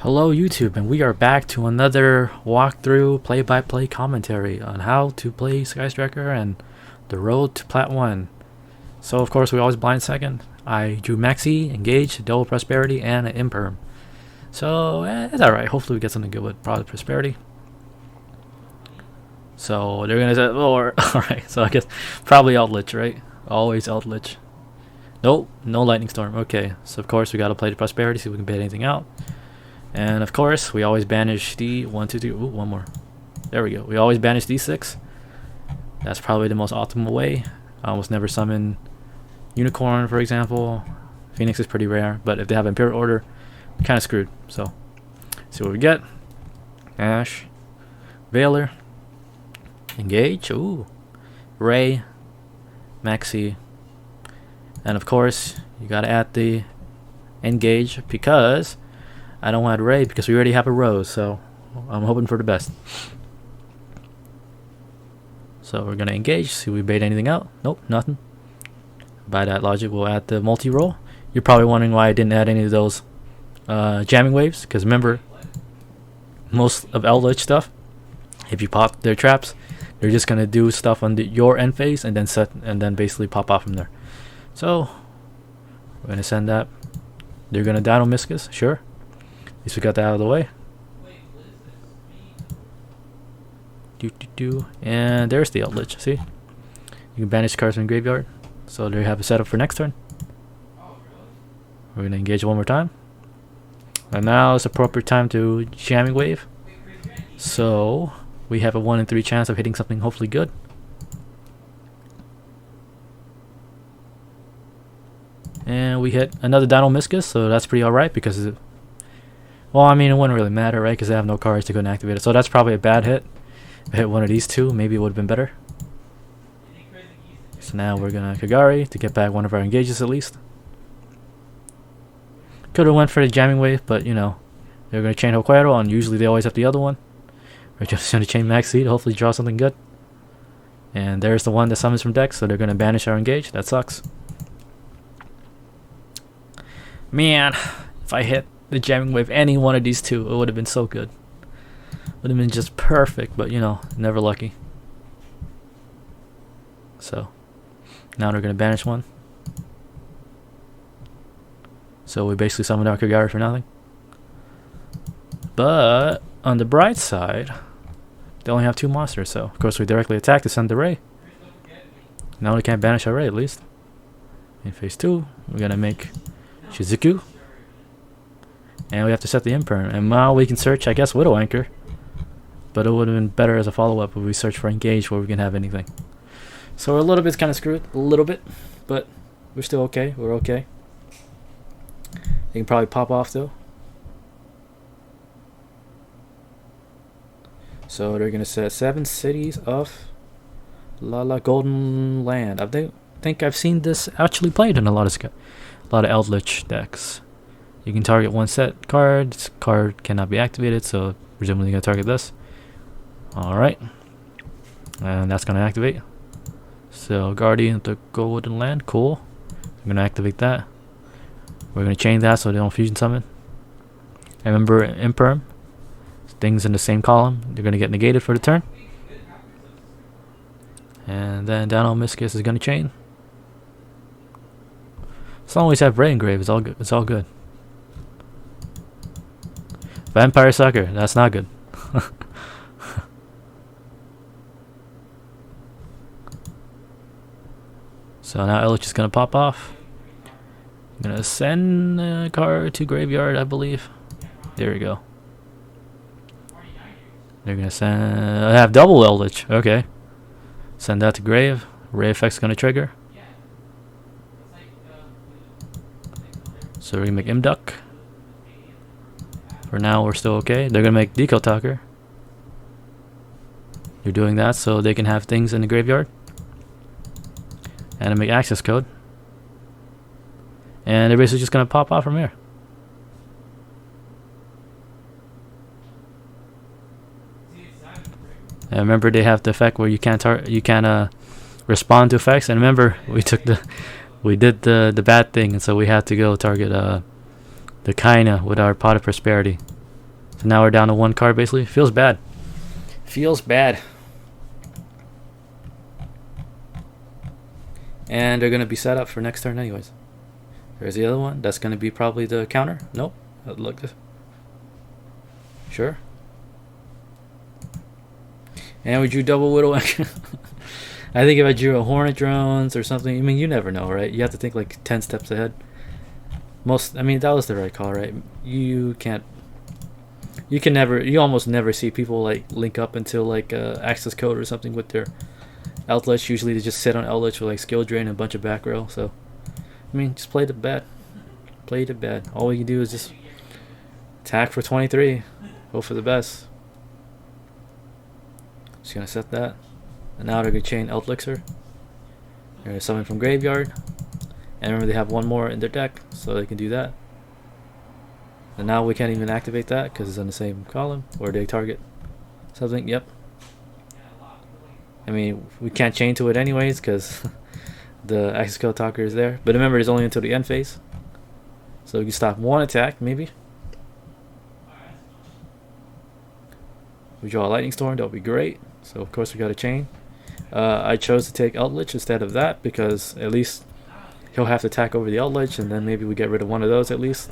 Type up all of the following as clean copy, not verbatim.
Hello YouTube, and we are back to another walkthrough play-by-play commentary on how to play Skystriker and the road to Plat 1. So of course we always blind second. I drew Maxi, Engage, Double Prosperity, and an Imperm. So it's alright, hopefully we get something good with Product Prosperity. So they're gonna say, alright, so I guess probably Eldlich, right? Always Eldlich. Nope, no Lightning Storm. Okay, so of course we gotta play the Prosperity, see if we can bait anything out. And of course, we always banish the 1, 2, 3. Ooh, one more. There we go. We always banish D6. That's probably the most optimal way. I almost never summon Unicorn, for example. Phoenix is pretty rare, but if they have Imperial Order, we're kind of screwed. So, see what we get. Ash, Veiler, Engage. Ooh, Ray, Maxi, and of course, you gotta add the Engage because I don't want Ray because we already have a Rose, so I'm hoping for the best. So we're gonna engage, see if we bait anything out. Nope, nothing. By that logic, we'll add the multi-roll. You're probably wondering why I didn't add any of those jamming waves, because remember, most of Eldlich stuff, if you pop their traps, they're just gonna do stuff on your end phase and then basically pop off from there. So we're gonna send that. They're gonna Dino Miscus, sure. At least we got that out of the way. And there's the Eldlich. See? You can banish cards from the graveyard. So there you have a setup for next turn. We're going to engage one more time. And now it's appropriate time to jamming wave. So we have a 1 in 3 chance of hitting something hopefully good. And we hit another Dino Miscus, so that's pretty alright because well, I mean, it wouldn't really matter, right? Because I have no cards to go and activate it. So that's probably a bad hit. If I hit one of these two, maybe it would have been better. So now we're going to Kagari to get back one of our engages at least. Could have went for the jamming wave, but you know, they're going to chain Hokuero, and usually they always have the other one. We're just going to chain Maxi to hopefully draw something good. And there's the one that summons from deck, so they're going to banish our engage. That sucks. Man, if I hit the jamming wave any one of these two, it would have been so good. Would have been just perfect, but you know, never lucky. So now they're gonna banish one. So we basically summoned our Kagari for nothing. But on the bright side, they only have 2 monsters, so of course we directly attack to send the Ray. Now we can't banish our Ray at least. In phase 2, we're gonna make Shizuku. And we have to set the Imperm. And now we can search, I guess, Widow Anchor. But it would have been better as a follow-up if we search for Engage where we can have anything. So we're a little bit kind of screwed. A little bit. But we're still okay. We're okay. They can probably pop off, though. So they're going to set 7 cities of Lala Golden Land. I think I've seen this actually played in a lot of Eldlich decks. You can target one set card. This card cannot be activated, so presumably you're going to target this. Alright. And that's going to activate. So Guardian of the Golden Land. Cool. I'm going to activate that. We're going to chain that so they don't fusion summon. And remember Imperm. Things in the same column. They're going to get negated for the turn. And then Dino Miscus is going to chain. As long as we have Ray Engrave, it's all good. It's all good. Vampire Sucker, that's not good. So now Eldlich is going to pop off. I'm going to send a card to graveyard, I believe. There we go. They're going to send... I have double Eldlich. Okay. Send that to grave. Ray effect's going to trigger. So we're going to make Imduck. For now, we're still okay. They're going to make Deco Talker. They're doing that so they can have things in the graveyard. And make access code. And they're basically just going to pop off from here. And remember, they have the effect where you can't respond to effects. And remember, we did the bad thing, and so we had to go target the Kaina with our Pot of Prosperity. So now we're down to 1 card basically. Feels bad. Feels bad. And they're going to be set up for next turn anyways. There's the other one. That's going to be probably the counter. Nope. Look. Sure. And we drew double Widow. I think if I drew a Hornet Drones or something, I mean, you never know, right? You have to think like 10 steps ahead. I mean, that was the right call, right? You almost never see people like link up until like access code or something with their Eldlich. Usually they just sit on Eldlich with like skill drain and a bunch of back row. So, I mean, just play the bad. Play the bad. All you do is just attack for 23. Hope for the best. Just gonna set that. And now they're gonna chain Elixir. They're gonna summon from graveyard. And remember they have one more in their deck, so they can do that. And now we can't even activate that because it's on the same column. Or they target something. Yep. I mean, we can't chain to it anyways because the access code talker is there. But remember, it's only until the end phase. So you can stop 1 attack, maybe. We draw a lightning storm, that would be great. So of course we got a chain. I chose to take Eldlich instead of that because at least he'll have to attack over the Eldlich, and then maybe we get rid of one of those at least.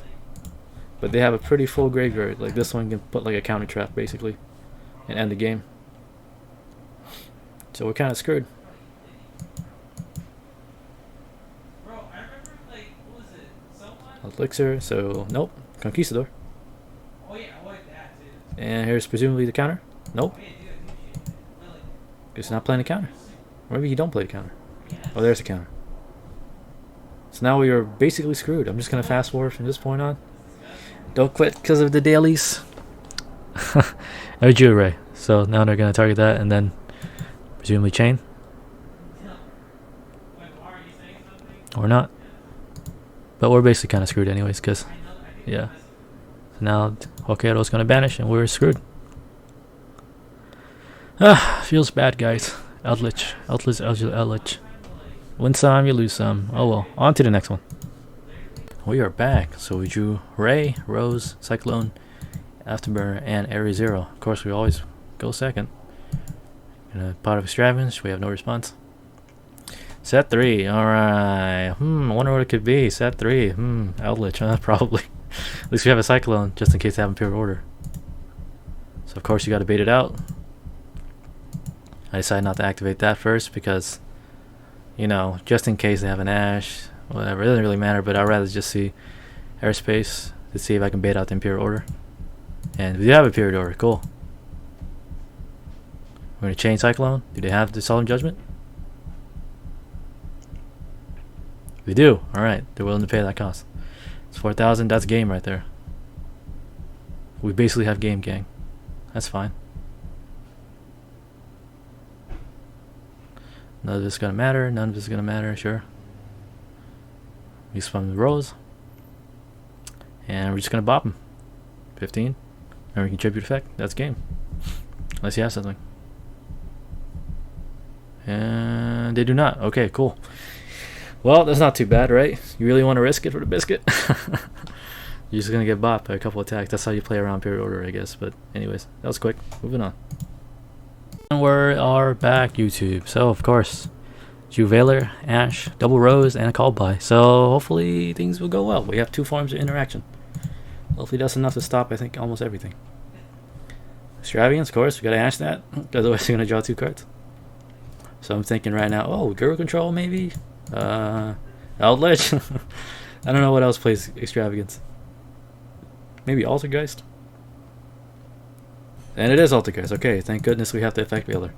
But they have a pretty full graveyard. Like this one can put like a counter trap basically and end the game. So we're kind of screwed. Elixir, so nope. Conquistador. And here's presumably the counter. Nope. Guess not playing the counter. Or maybe you don't play the counter. Oh, there's the counter. So now we are basically screwed. I'm just going to fast forward from this point on. Don't quit because of the dailies. No Jewelry. So now they're going to target that and then presumably chain. Or not. But we're basically kind of screwed anyways because, yeah. So now Hokkaido's going to banish and we're screwed. Feels bad, guys. Eldlich. Win some, you lose some. Oh well. On to the next one. We are back. So we drew Ray, Rose, Cyclone, Afterburner, and Area Zero. Of course, we always go second. In a pot of extravagance, we have no response. Set 3. Alright. I wonder what it could be. Set 3. Eldlich, probably. At least we have a Cyclone, just in case they have Imperial Order. So of course you gotta bait it out. I decided not to activate that first because, you know, just in case they have an Ash, whatever, it doesn't really matter, but I'd rather just see airspace to see if I can bait out the Imperial Order. And we do have Imperial Order, cool. We're gonna chain Cyclone. Do they have the Solemn Judgment? We do. Alright, they're willing to pay that cost. It's 4,000, that's game right there. We basically have game, gang. That's fine. None of this is gonna matter. None of this is gonna matter. Sure. We spam the Rose, and we're just gonna bop him. 15, and we can tribute effect. That's game. Unless you have something. And they do not. Okay, cool. Well, that's not too bad, right? You really want to risk it for the biscuit? You're just gonna get bopped by a couple attacks. That's how you play around Imperial Order, I guess. But anyways, that was quick. Moving on. And we are back, YouTube. So of course, Juveler, Ash, double Rose, and a call by. So hopefully things will go well. We have 2 forms of interaction. Hopefully that's enough to stop, I think, almost everything. Extravagance, of course, we gotta Ash that. Otherwise you're gonna draw 2 cards. So I'm thinking right now, oh, Guru Control maybe? Eldlich? I don't know what else plays Extravagance. Maybe Altergeist? And it is Altergeist. Okay, thank goodness we have the effect veiler.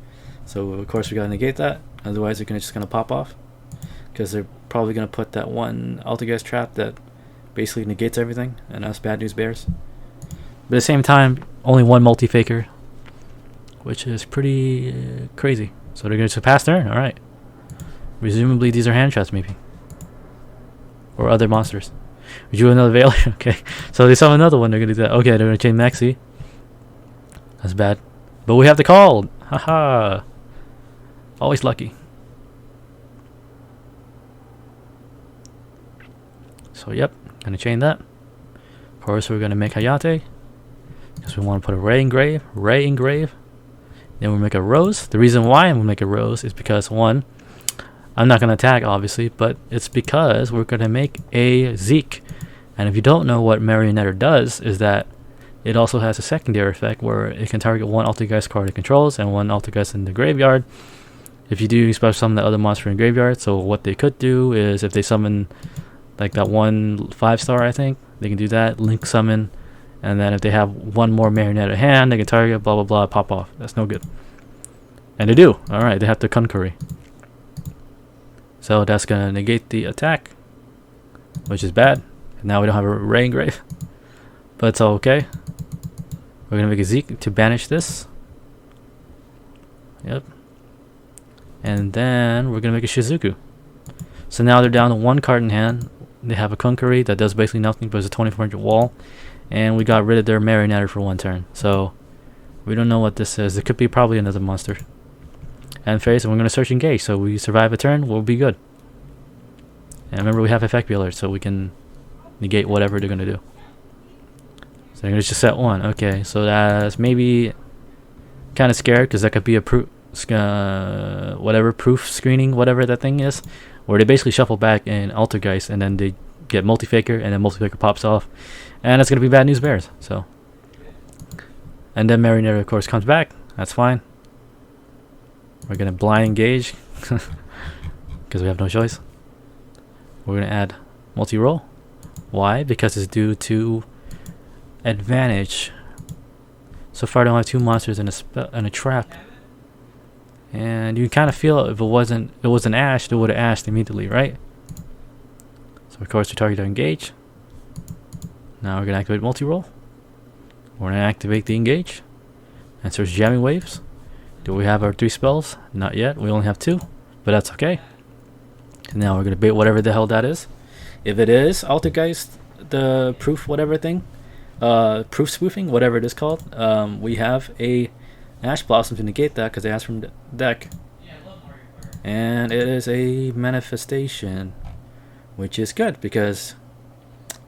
So of course we gotta negate that. Otherwise they're just gonna pop off. Because they're probably gonna put that one Altergeist trap that basically negates everything. And us bad news bears. But at the same time, only one multi-faker. Which is pretty crazy. So they're gonna just pass turn? Alright. Presumably these are hand traps maybe. Or other monsters. We drew another veiler. Okay. So they saw another one, they're gonna do that. Okay, they're gonna chain Maxi. That's bad. But we have the call. Haha. Always lucky. So yep, gonna chain that. Of course we're gonna make Hayate. because we want to put a Ray engrave. Then we'll make a Rose. The reason why I'm going to make a Rose is because, one, I'm not going to attack, obviously, but it's because we're going to make a Zeke. And if you don't know what Marionetter does, is that it also has a secondary effect where it can target one Altergeist card it controls and one Altergeist in the graveyard. If you do special summon the other monster in graveyard, so what they could do is if they summon like that one 5-star, I think, they can do that, link summon, and then if they have one more Marionette hand, they can target, blah blah blah, pop off. That's no good. And they do. Alright, they have the Kunkery. So that's gonna negate the attack, which is bad. Now we don't have a Ray engrave, but it's all okay. We're gonna make a Zeke to banish this. Yep. And then we're gonna make a Shizuku. So now they're down to one card in hand. They have a Kunkery that does basically nothing but it's a 2400 wall, and we got rid of their Marionetter for one turn. So we don't know what this is. It could be probably another monster. And phase, and we're gonna search engage. So we survive a turn, we'll be good. And remember, we have effect alert, so we can negate whatever they're gonna do. So they're gonna just set one. Okay, so that's maybe kind of scared because that could be a proof, whatever proof screening, whatever that thing is, where they basically shuffle back in Altergeist and then they get multi-faker and then multi-faker pops off, and that's gonna be bad news bears. So, and then Marionetter of course comes back. That's fine. We're gonna blind engage because we have no choice. We're gonna add multi-roll. Why? Because it's due to advantage. So far I don't have two monsters and a trap. And you kind of feel if it wasn't Ash, it would have ashed immediately, right? So of course we target to engage. Now we're gonna activate multi-roll. We're gonna activate the engage and search jamming waves. Do we have our 3 spells? Not yet. We only have 2, but that's okay. And now we're gonna bait whatever the hell that is. If it is Altergeist, the proof whatever thing, proof spoofing, whatever it is called, we have a Ash Blossom to negate that because they asked from the deck. And it is a manifestation, which is good because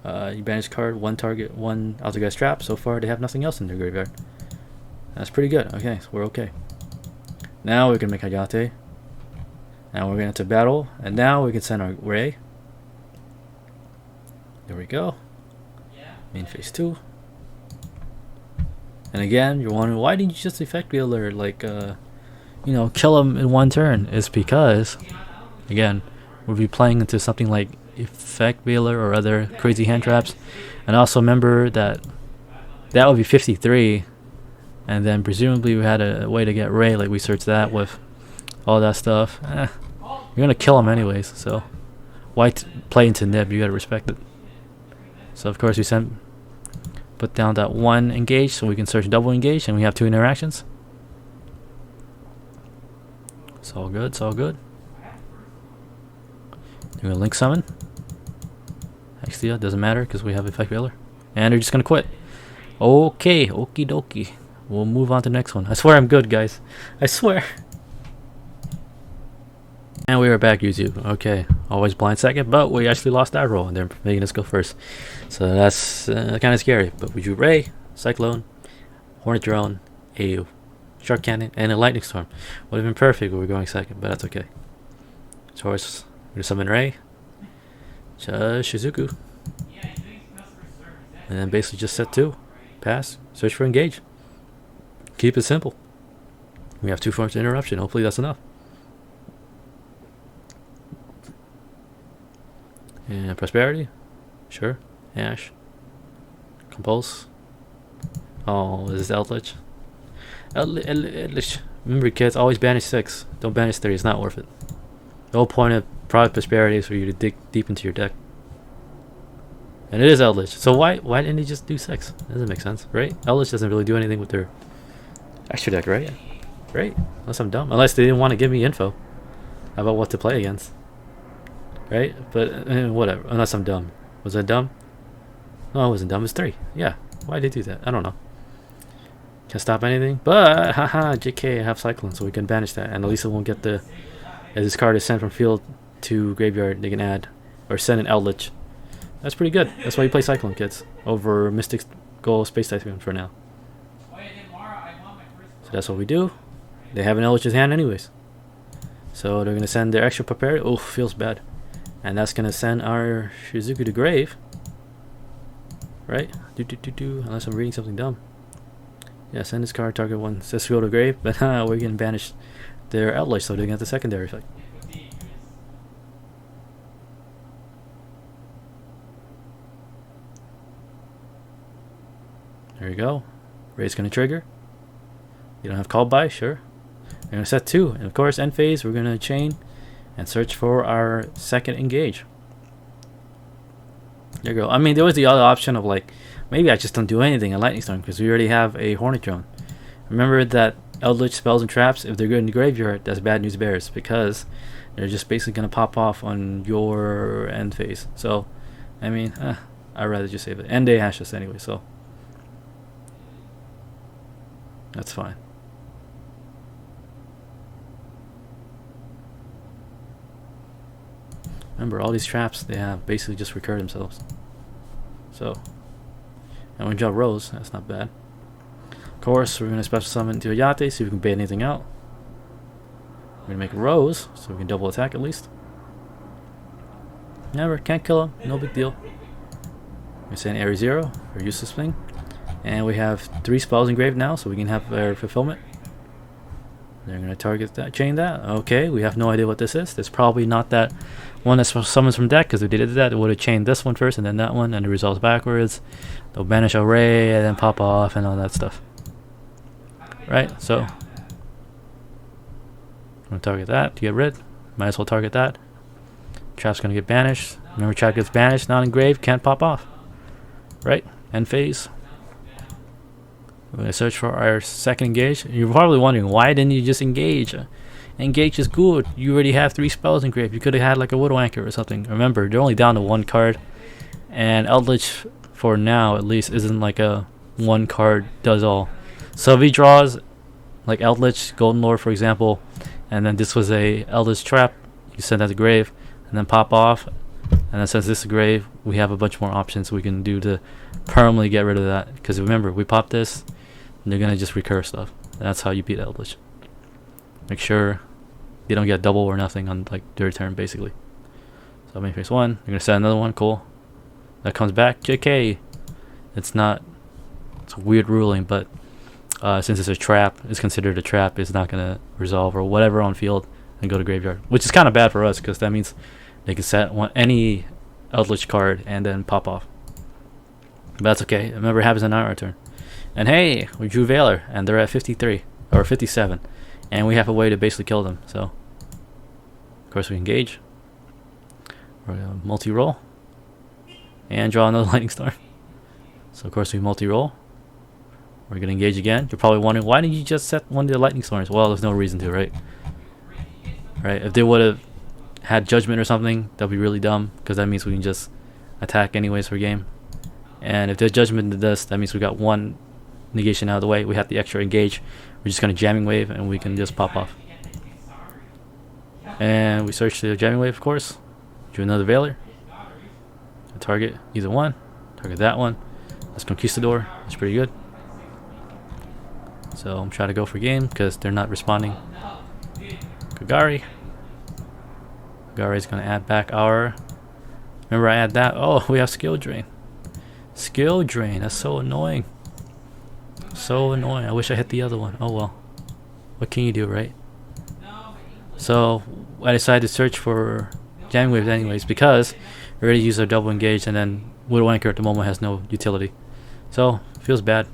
you banish card, one target, one Altergeist trap. So far they have nothing else in their graveyard. That's pretty good. Okay, so we're okay. Now we can make Hayate. Now we're going to battle, and now we can send our Ray. There we go. Main phase 2. And again, you're wondering, why didn't you just effect wheeler, like, you know, kill him in one turn? It's because, again, we'll be playing into something like effect wheeler or other crazy hand traps. And also remember that that would be 53, and then presumably we had a way to get Ray, like we searched that with all that stuff. You're gonna kill him anyways, so why play into Nib? You gotta respect it. So of course we put down that one engage so we can search double engage, and we have 2 interactions. It's all good, it's all good. You're gonna link summon. Hextia, doesn't matter because we have effect wheeler. And they're just gonna quit. Okay, okie dokie. We'll move on to the next one. I swear I'm good, guys. I swear. And we are back, YouTube. Okay, always blind second, but we actually lost that roll, and they're making us go first. So that's kind of scary. But we drew Ray, Cyclone, Hornet Drone, a Shark Cannon, and a Lightning Storm. Would have been perfect if we were going second, but that's okay. So we're gonna summon Ray, Shizuku, and then basically just set 2, pass, search for engage. Keep it simple. We have 2 forms of interruption. Hopefully that's enough. And prosperity, sure. Ash, compulse. Oh, this is Eldlich. Eldlich. Remember, kids, always banish 6. Don't banish 3. It's not worth it. The whole point of product prosperity is for you to dig deep into your deck. And it is Eldlich. So why didn't he just do 6? Doesn't make sense, right? Eldlich doesn't really do anything with their extra deck, right? Right? Unless I'm dumb. Unless they didn't want to give me info about what to play against. Right? But whatever. Unless I'm dumb. Was that dumb? No, it wasn't dumb. It's 3. Yeah. Why did they do that? I don't know. Can't stop anything. But haha, JK, I have Cyclone, so we can banish that. And at least it won't get the, as this card is sent from field to graveyard, they can add or send an Eldlich. That's pretty good. That's why you play Cyclone, kids, over Mystic Gold Space Typhoon for now. So that's what we do. They have an Eldlich's hand anyways. So they're gonna send their extra prepare. Oh, feels bad. And that's gonna send our Shizuku to grave. Right? Unless I'm reading something dumb. Yeah, send this card, target one. Says to go to grave, but we're getting banished their Eldlich, so they get the secondary effect. There you go. Raid's gonna trigger. You don't have call by, sure. We're gonna set 2, and of course end phase we're gonna chain and search for our second engage. There you go. I mean, there was the other option of like, maybe I just don't do anything in Lightning Storm because we already have a Hornet Drone. Remember that Eldlich spells and traps, if they're good in the graveyard, that's bad news bears because they're just basically gonna pop off on your end phase. So, I mean, I'd rather just save it. And they hash us anyway, so that's fine. Remember, all these traps they have basically just recur themselves. So, and we drop Rose, that's not bad. Of course, we're going to special summon to a Yate, see if we can bait anything out. We're going to make a Rose, so we can double attack at least. Never, can't kill him, no big deal. We're saying Area 0 for useless thing. And we have 3 spells engraved now, so we can have our fulfillment. They're going to target that, chain that. Okay, we have no idea what this is. There's probably not that one that summons from deck, because if they did that, it would have chained this one first and then that one, and the results backwards. They'll banish array and then pop off and all that stuff. Right, so I'm going to target that to get rid. Might as well target that. Trap's going to get banished. Remember, trap gets banished, not engraved, can't pop off. Right, end phase. We're going to search for our second engage. You're probably wondering, why didn't you just engage? Engage is good. You already have 3 spells engraved. You could have had like a Widow Anchor or something. Remember, they're only down to 1 card. And Eldlich, for now at least, isn't like a 1 card does all. So if he draws like Eldlich, Golden Lord for example, and then this was a Eldlich trap, you send that to grave, and then pop off. And then since this is grave, we have a bunch more options we can do to permanently get rid of that. Because remember, we pop this, and they're gonna just recur stuff. That's how you beat Eldlich. Make sure they don't get double or nothing on like their turn, basically. So main phase 1, you're gonna set another one, cool. That comes back, JK. It's not. It's a weird ruling, but since it's a trap, it's considered a trap. It's not gonna resolve or whatever on field and go to graveyard, which is kind of bad for us because that means they can set any Eldlich card and then pop off. But that's okay. Remember, it happens on our turn. And hey, we drew Valor, and they're at 53 or 57, and we have a way to basically kill them. So, of course, we engage. We're gonna multi-roll and draw another Lightning Storm. So, of course, we multi-roll. We're gonna engage again. You're probably wondering, why didn't you just set one of the Lightning Storms? Well, there's no reason to, right? Right? If they would have had Judgment or something, that'd be really dumb, because that means we can just attack anyways for game. And if there's Judgment to this, that means we got 1 negation out of the way. We have the extra engage. We're just gonna jamming wave and we can just pop off. And we search the jamming wave, of course. Do another Valor. Target either one. Target that one. That's Conquistador. That's pretty good. So I'm trying to go for game because they're not responding. Kagari. Kagari is gonna add back our. Remember, I add that. Oh, we have skill drain. Skill drain. That's so annoying. So annoying. I wish I hit the other one. Oh well. What can you do, right? So I decided to search for jamming waves anyways because we already used our double engage, and then Widow Anchor at the moment has no utility. So feels bad.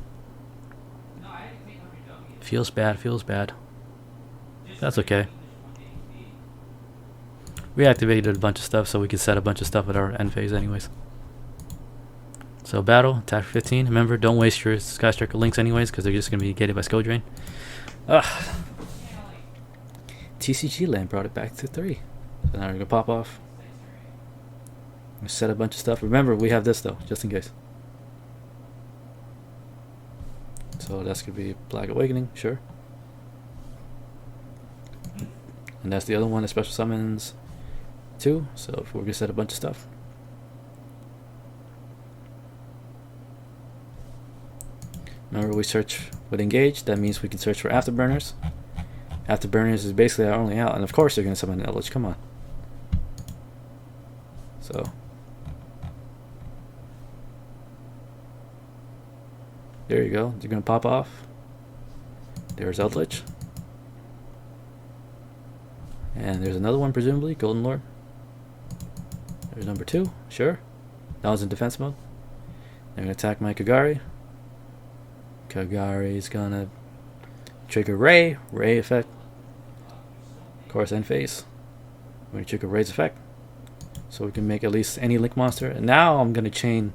Feels bad. Feels bad. That's okay. We activated a bunch of stuff so we could set a bunch of stuff at our end phase anyways. So battle, attack for 15. Remember, don't waste your Skystriker links anyways, because they're just going to be gated by skill drain. Ugh. TCG land brought it back to 3. So now we're going to pop off. We set a bunch of stuff. Remember, we have this though, just in case. So that's going to be Black Awakening, sure. And that's the other one that special summons 2. So we're going to set a bunch of stuff. Remember, Whenever we search with engage, that means we can search for afterburners. Afterburners is basically our only out, and of course they're going to summon an Eldlich. Come on. So there you go. They're going to pop off. There's Eldlich. And there's another one, presumably, Golden Lord. There's number 2, sure. That was in defense mode. They're going to attack my Kagari. Kagari is going to trigger Ray effect. Of course, end phase. We're going to trigger Ray's effect. So we can make at least any Link monster. And now I'm going to chain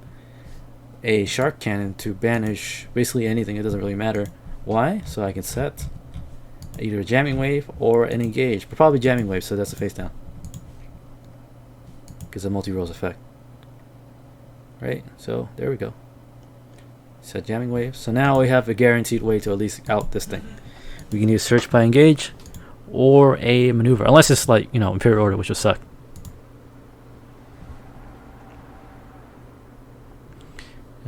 a Shark Cannon to banish basically anything. It doesn't really matter. Why? So I can set either a Jamming Wave or an Engage. But probably Jamming Wave, so that's a face down. Because a multi-rose effect. Right? So there we go. Set Jamming Wave. So now we have a guaranteed way to at least out this thing. We can use Search by Engage or a maneuver. Unless it's like, you know, Imperial Order, which would suck.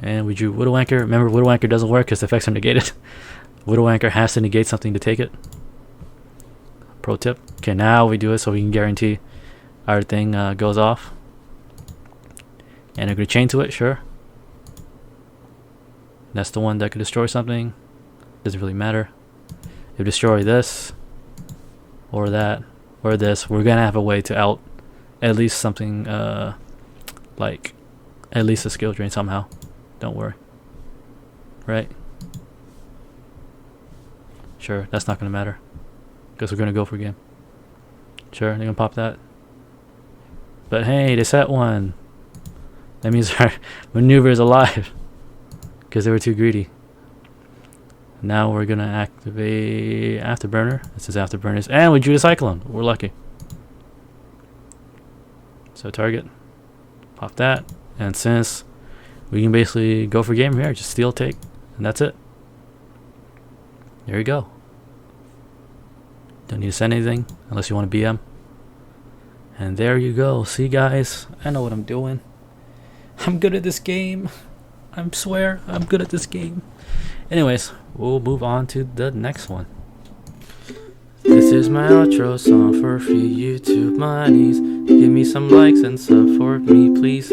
And we drew Widow Anchor. Remember, Widow Anchor doesn't work because the effects are negated. Widow Anchor has to negate something to take it. Pro tip. Okay, now we do it so we can guarantee our thing goes off. And we're going to chain to it, sure. That's the one that could destroy something. Doesn't really matter. If we destroy this, or that, or this, we're going to have a way to out at least something, like, at least a skill drain somehow. Don't worry. Right? Sure, that's not going to matter. Because we're going to go for game. Sure, they're going to pop that. But hey, they set one. That means our maneuver is alive. Because they were too greedy. Now we're going to activate Afterburner. This is Afterburners. And we drew the Cyclone. We're lucky. So target. Pop that. And since we can basically go for game here, just steal, take, and that's it. There you go. Don't need to send anything unless you want to BM. And there you go. See, guys, I know what I'm doing. I'm good at this game. I swear I'm good at this game. Anyways, we'll move on to the next one. This is my outro song for free YouTube monies. Give me some likes and support me, please.